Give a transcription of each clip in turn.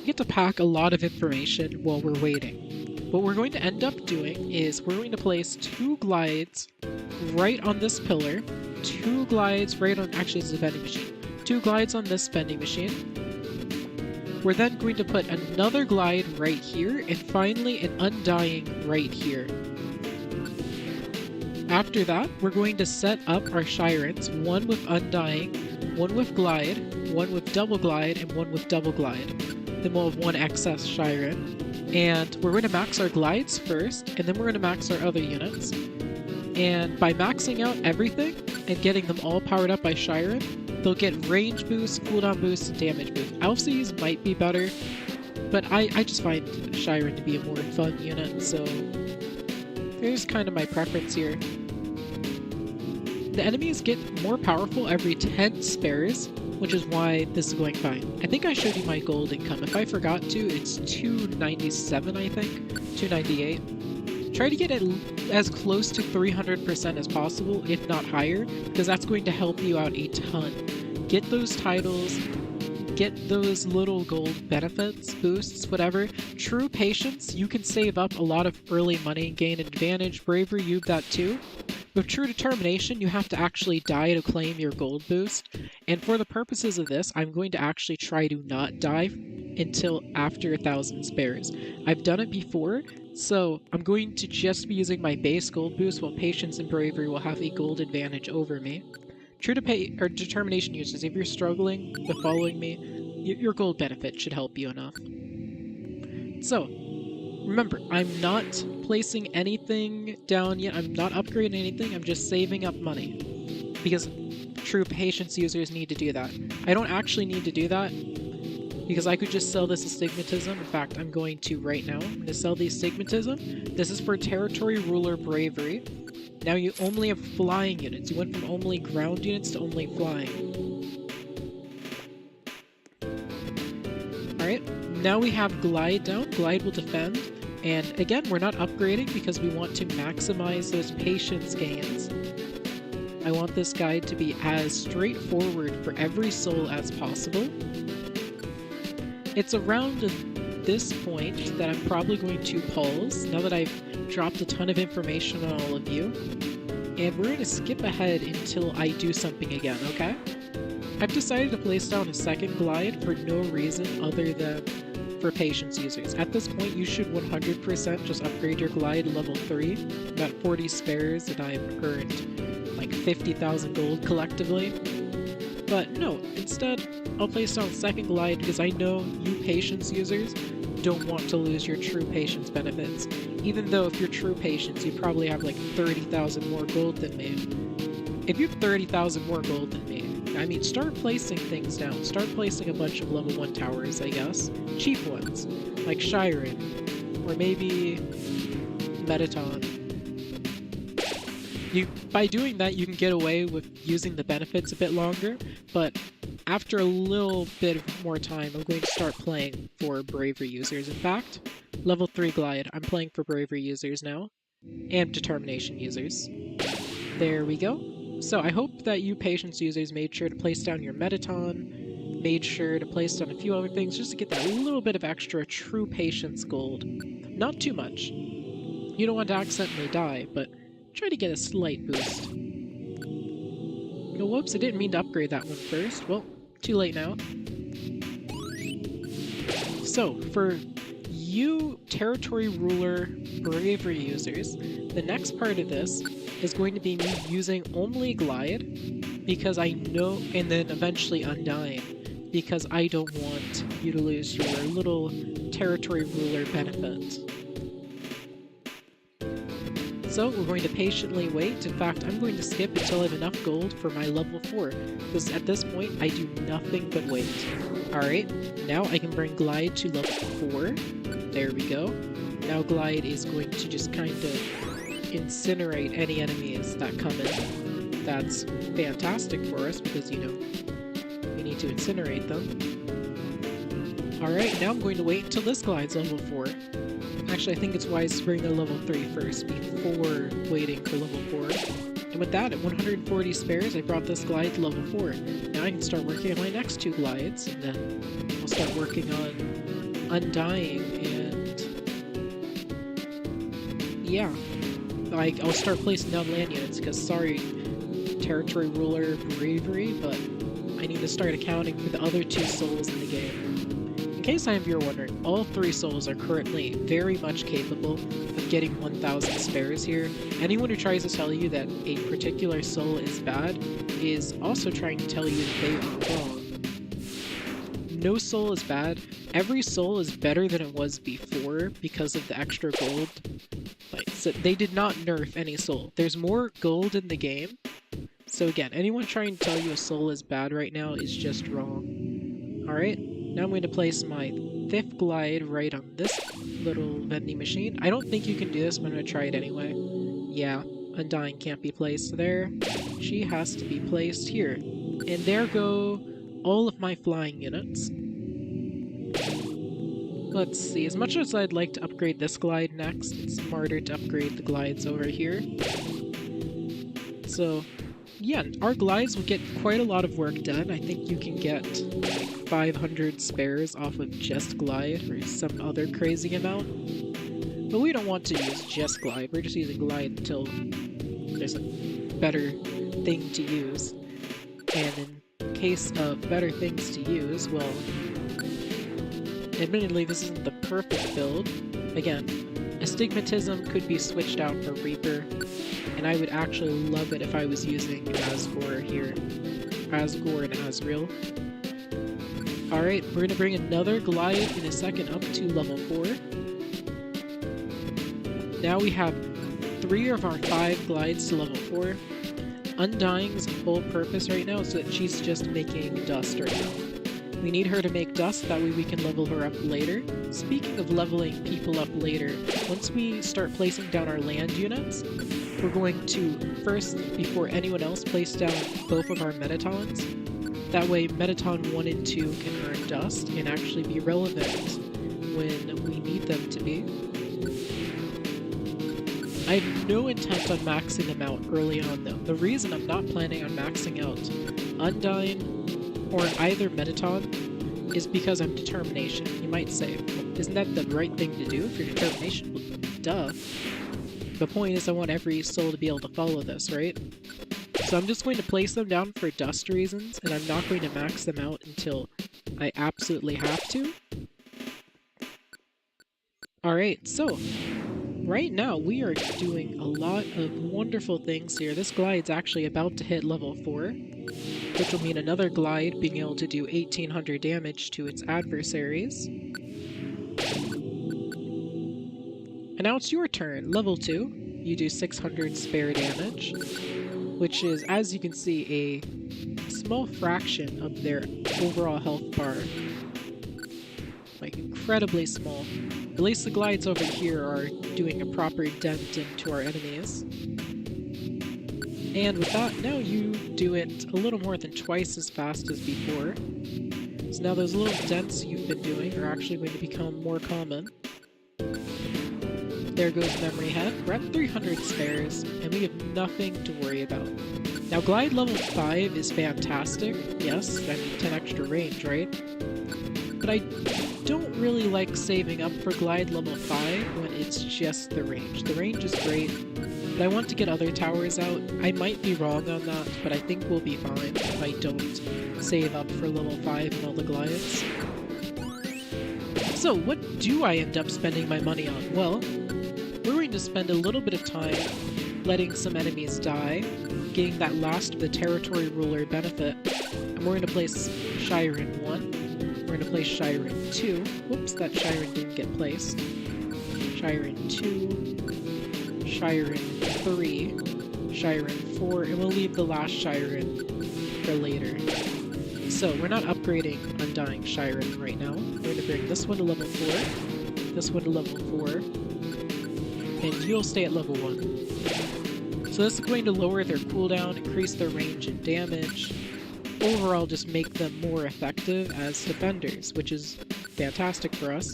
Get to pack a lot of information while we're waiting. What we're going to end up doing is we're going to place 2 glides right on this pillar, 2 glides right on, actually this is a vending machine, 2 glides on this vending machine. We're then going to put another glide right here, and finally an undying right here. After that, we're going to set up our Shirens, one with undying, one with glide, one with double glide, and one with double glide. Then we'll have 1 excess Shiren. And we're going to max our glides first, and then we're going to max our other units. And by maxing out everything and getting them all powered up by Shiren, they'll get range boost, cooldown boost, and damage boost. Alphys might be better, but I just find Shiren to be a more fun unit, so there's kind of my preference here. The enemies get more powerful every 10 spares, which is why this is going fine. I think I showed you my gold income. If I forgot to, it's 297, I think. 298. Try to get it as close to 300% as possible, if not higher, because that's going to help you out a ton. Get those titles, get those little gold benefits, boosts, whatever. True patience, you can save up a lot of early money and gain an advantage. Bravery, you have that too. With true determination, you have to actually die to claim your gold boost. And for the purposes of this, I'm going to actually try to not die until after 1,000 spares. I've done it before, so I'm going to just be using my base gold boost, while patience and bravery will have a gold advantage over me. True to determination users, if you're struggling with following me, your gold benefit should help you enough. So, remember, I'm not placing anything down yet, I'm not upgrading anything, I'm just saving up money. Because true patience users need to do that. I don't actually need to do that, because I could just sell this as Stigmatism. In fact, I'm going to right now. I'm going to sell these Stigmatism. This is for Territory Ruler Bravery. Now you only have flying units. You went from only ground units to only flying. Alright, now we have Glide down. Glide will defend. And again, we're not upgrading because we want to maximize those patience gains. I want this guide to be as straightforward for every soul as possible. It's around this point that I'm probably going to pause, now that I've dropped a ton of information on all of you. and we're going to skip ahead until I do something again, okay? I've decided to place down a second glide for no reason other than for patience users. At this point, you should 100% just upgrade your glide to level 3. I'm at 40 spares and I've earned like 50,000 gold collectively. But no, instead, I'll place down a second glide because I know you patience users don't want to lose your true patience benefits. Even though if you're true patience, you probably have like 30,000 more gold than me. If you have 30,000 more gold than me, I mean, start placing things down. Start placing a bunch of level 1 towers, I guess. Cheap ones, like Shiren, or maybe Metaton. By doing that, you can get away with using the benefits a bit longer, but after a little bit more time, I'm going to start playing for Bravery users. In fact, level 3 glide, I'm playing for Bravery users now, and Determination users. There we go. So I hope that you patience users made sure to place down your Metaton, made sure to place down a few other things just to get that little bit of extra true patience gold. Not too much. You don't want to accidentally die, but try to get a slight boost. Oh, whoops, I didn't mean to upgrade that one first. Well, too late now. So, for you Territory Ruler Bravery users, the next part of this is going to be me using only Glide, because I know, and then eventually Undying, because I don't want you to lose your little Territory Ruler benefit. So we're going to patiently wait. In fact, I'm going to skip until I have enough gold for my level 4, because at this point I do nothing but wait. Alright, now I can bring Glide to level 4. There we go. Now Glide is going to just kind of incinerate any enemies that come in. That's fantastic for us because, you know, we need to incinerate them. Alright, now I'm going to wait until this Glide's level 4. Actually, I think it's wise to bring the level 3 first before waiting for level 4. And with that, at 140 spares, I brought this Glide to level 4. Now I can start working on my next 2 Glides, and then I'll start working on Undying, and yeah. I'll start placing down land units, because sorry, Territory Ruler Bravery, but I need to start accounting for the other 2 souls in the game. In case any of you are wondering, all 3 souls are currently very much capable of getting 1,000 spares here. Anyone who tries to tell you that a particular soul is bad is also trying to tell you that they are wrong. No soul is bad. Every soul is better than it was before because of the extra gold. Like, so they did not nerf any soul. There's more gold in the game. So again, anyone trying to tell you a soul is bad right now is just wrong. Alright? Now I'm going to place my 5th Glide right on this little vending machine. I don't think you can do this, but I'm going to try it anyway. Yeah, Undying can't be placed there. She has to be placed here. And there go all of my flying units. Let's see, as much as I'd like to upgrade this Glide next, it's smarter to upgrade the Glides over here. So, yeah, our Glides will get quite a lot of work done. I think you can get like 500 spares off of just Glide or some other crazy amount. But we don't want to use just Glide, we're just using Glide until there's a better thing to use. And in case of better things to use, well, admittedly this isn't the perfect build. Again, Astigmatism could be switched out for Reaper, and I would actually love it if I was using Asgore here. Asgore and Asriel. Alright, we're going to bring another Glide in a second up to level 4. Now we have 3 of our 5 Glides to level 4. Undying's whole purpose right now is that she's just making dust right now. We need her to make dust, that way we can level her up later. Speaking of leveling people up later, once we start placing down our land units, we're going to first, before anyone else, place down both of our Metatons. That way Metaton 1 and 2 can earn dust and actually be relevant when we need them to be. I have no intent on maxing them out early on though. The reason I'm not planning on maxing out Undying or either Metaton is because I'm Determination. You might say, well, isn't that the right thing to do if you're Determination? Well, duh. The point is I want every soul to be able to follow this, right? So I'm just going to place them down for dust reasons, and I'm not going to max them out until I absolutely have to. Alright, so right now we are doing a lot of wonderful things here. This glide's actually about to hit level 4, which will mean another glide being able to do 1800 damage to its adversaries. And now it's your turn, level 2. You do 600 spare damage, which is, as you can see, a small fraction of their overall health bar. Like, incredibly small. At least the glides over here are doing a proper dent into our enemies. And with that, now you do it a little more than twice as fast as before. So now those little dents you've been doing are actually going to become more common. There goes Memory Head. We're at 300 spares, and we have nothing to worry about. Now, Glide level 5 is fantastic. Yes, I mean 10 extra range, right? But I don't really like saving up for Glide level 5 when it's just the range. The range is great, but I want to get other towers out. I might be wrong on that, but I think we'll be fine if I don't save up for level 5 and all the glides. So, what do I end up spending my money on? Well, we're going to spend a little bit of time letting some enemies die, getting that last of the territory ruler benefit, and we're going to place Shyren 1, we're going to place Shyren 2, whoops, that Shyren didn't get placed, Shyren 2, Shyren 3, Shyren 4, and we'll leave the last Shyren for later. So, we're not upgrading Undying Shyren right now. We're going to bring this one to level 4, this one to level 4, and you'll stay at level 1. So this is going to lower their cooldown, increase their range and damage, overall just make them more effective as defenders, which is fantastic for us.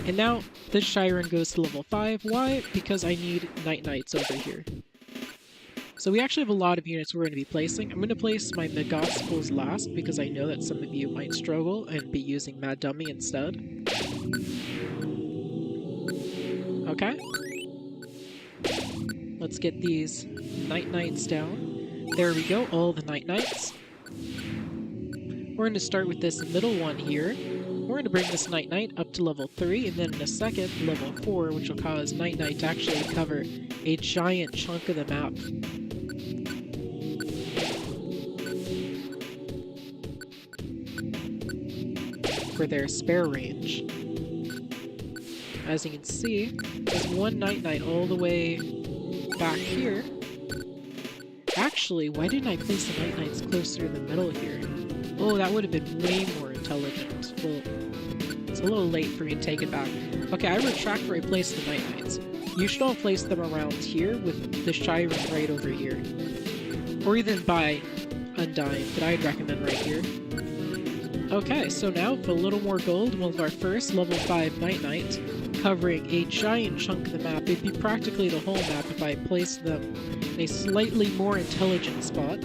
And now, this Shyren goes to level 5. Why? Because I need Night Knights over here. So we actually have a lot of units we're going to be placing. I'm going to place my migospels last, because I know that some of you might struggle and be using Mad Dummy instead. Okay. Let's get these Night Knights down. There we go, all the Night Knights. We're going to start with this middle one here. We're going to bring this Night Knight up to level 3, and then in a second, level 4, which will cause Night Knight to actually cover a giant chunk of the map. For their spare range. As you can see, there's one Night Knight all the way back here. Actually, why didn't I place the Night Knights closer to the middle here? Oh, that would have been way more intelligent. Well, it's a little late for me to take it back. Okay, I retract where I placed the Night Knights. You should all place them around here with the Shyren right over here. Or even by Undying, but I'd recommend right here. Okay, so now with a little more gold, we'll have our first level 5 Night Knight, covering a giant chunk of the map. It'd be practically the whole map if I placed them in a slightly more intelligent spot.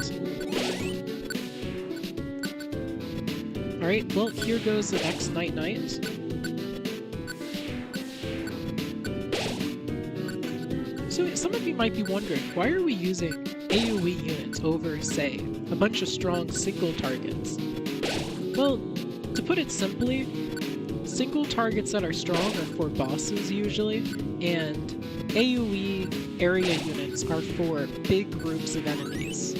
Alright, well, here goes the next Night Knight. So some of you might be wondering, why are we using AoE units over, say, a bunch of strong single targets? Well, to put it simply, single targets that are strong are for bosses usually, and AoE area units are for big groups of enemies.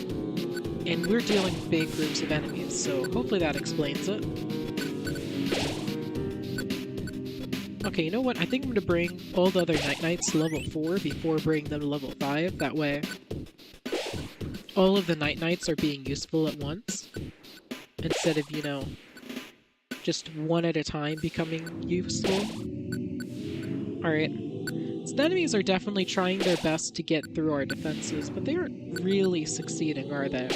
And we're dealing with big groups of enemies, so hopefully that explains it. Okay, you know what? I think I'm going to bring all the other Night Knights to level 4 before bringing them to level 5. That way, all of the Night Knights are being useful at once, instead of, you know, just one at a time becoming useful. Alright. So the enemies are definitely trying their best to get through our defenses, but they aren't really succeeding, are they?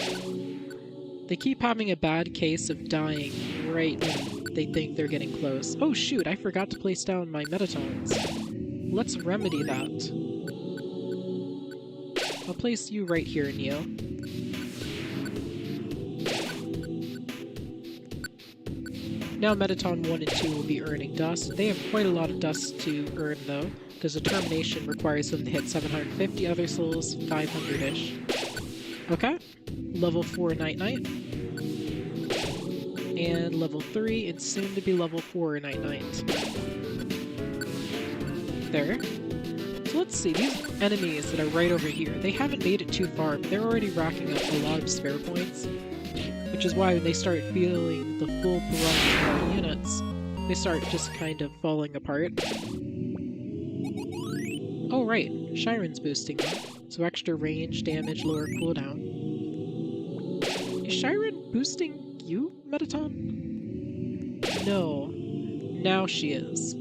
They keep having a bad case of dying right when they think they're getting close. Oh shoot, I forgot to place down my Metatons. Let's remedy that. I'll place you right here, Neo. Now Metaton 1 and 2 will be earning dust. They have quite a lot of dust to earn though, because Determination requires them to hit 750 other souls, 500-ish. Okay, level 4 Night Knight. And level 3, and soon to be level 4 Night Knight. There. So let's see, these enemies that are right over here, they haven't made it too far, but they're already racking up a lot of spare points. Which is why when they start feeling the full brunt of our units, they start just kind of falling apart. Oh right, Shiren's boosting them, so extra range, damage, lower cooldown. Is Shiren boosting you, Metaton? No. Now she is.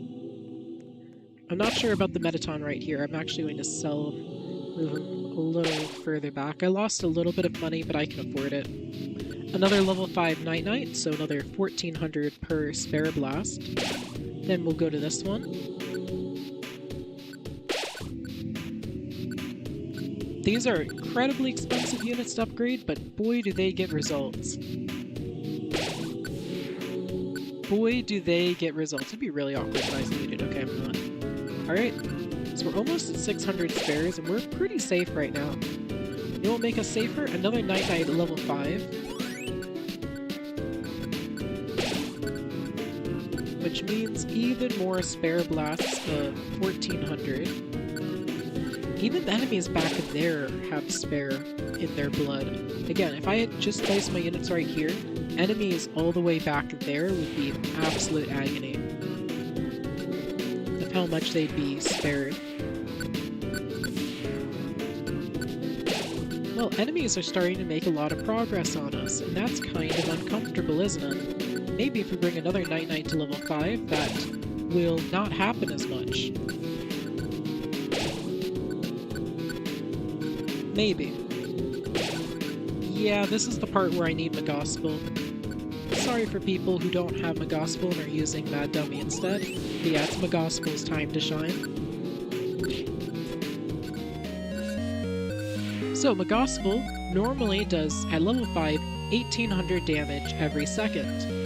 I'm not sure about the Metaton right here. I'm actually going to sell him, move him a little further back. I lost a little bit of money, but I can afford it. Another level 5 Night Knight, so another 1400 per spare blast. Then we'll go to this one. These are incredibly expensive units to upgrade, but boy do they get results. Boy do they get results. It'd be really awkward if I muted. Okay, I'm not. Alright, so we're almost at 600 spares, and we're pretty safe right now. You know what will make us safer? Another Night Knight at level 5. Which means even more spare blasts of 1400. Even the enemies back there have spare in their blood. Again, if I had just placed my units right here, enemies all the way back there would be in absolute agony of how much they'd be spared. Well, enemies are starting to make a lot of progress on us, and that's kind of uncomfortable, isn't it? Maybe if we bring another Night Knight to level 5, that will not happen as much. Maybe. Yeah, this is the part where I need migospel. Sorry for people who don't have migospel and are using Mad Dummy instead. But yeah, it's migospel's time to shine. So migospel normally does, at level 5, 1800 damage every second.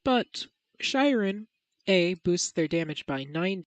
But Shiren, A, boosts their damage by 9.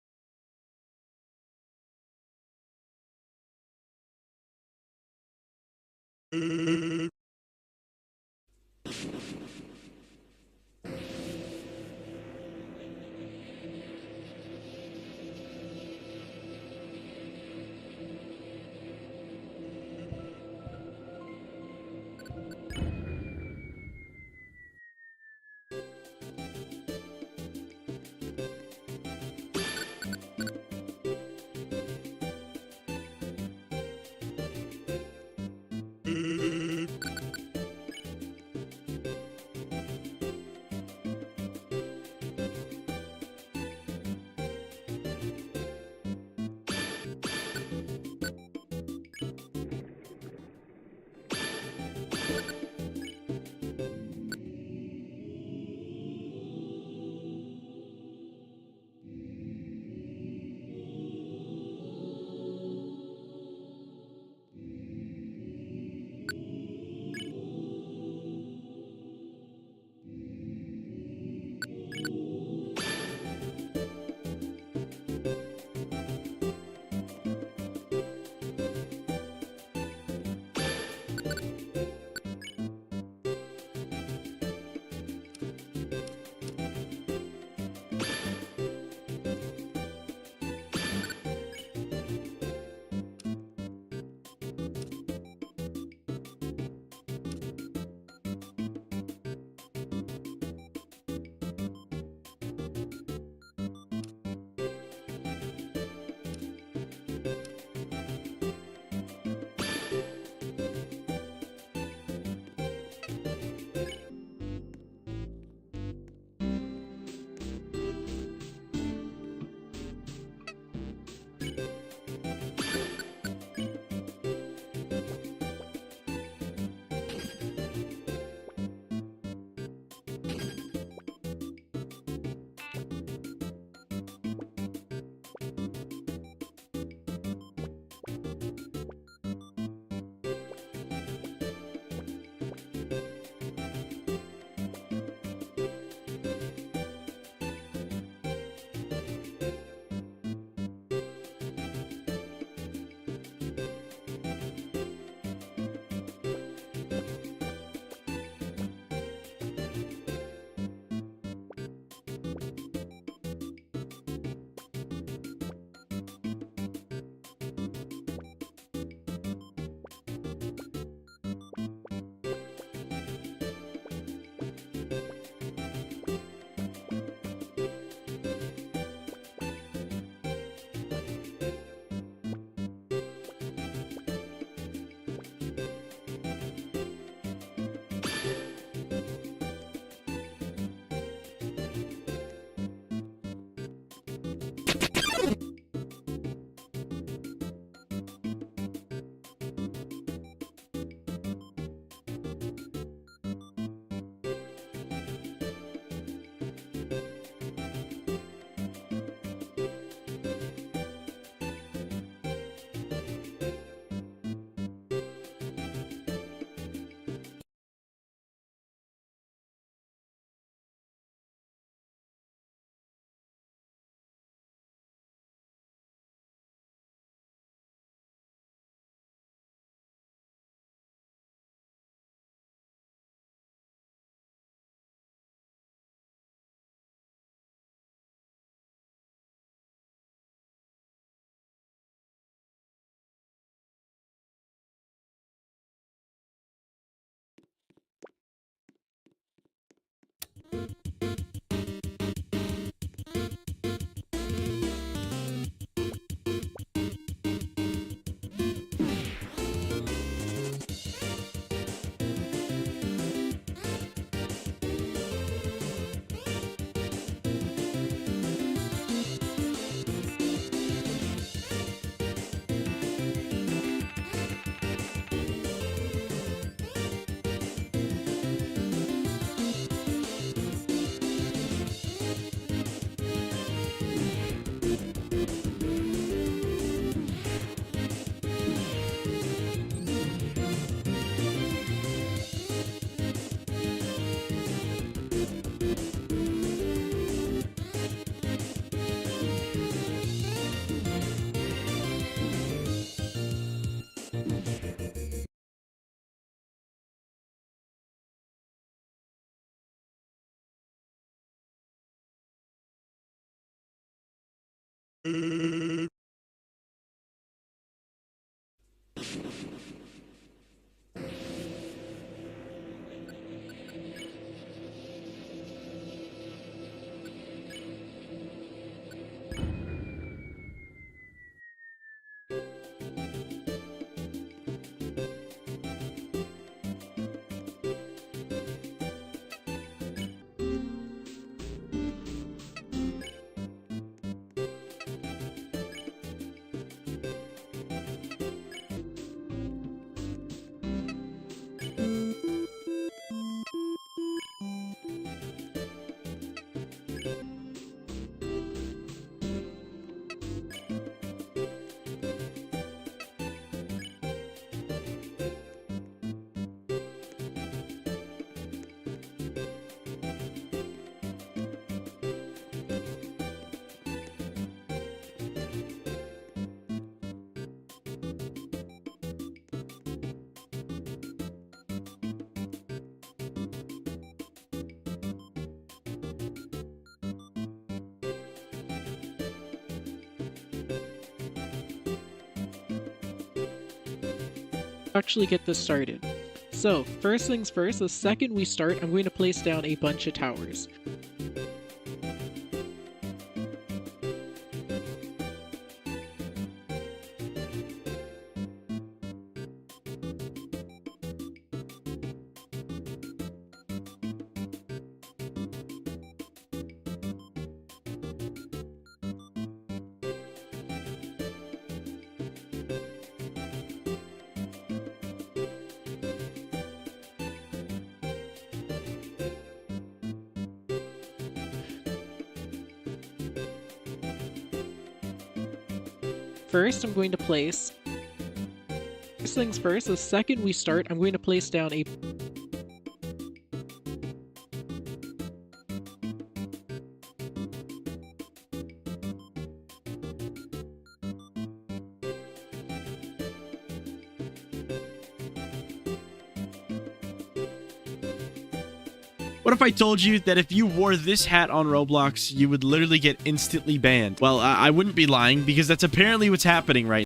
Actually get this started. So, first things first, the second we start, I'm going to place down a bunch of towers. First, I'm going to place... First things first, the second we start, I'm going to place down a... What if I told you that if you wore this hat on Roblox, you would literally get instantly banned? Well, I wouldn't be lying, because that's apparently what's happening right now.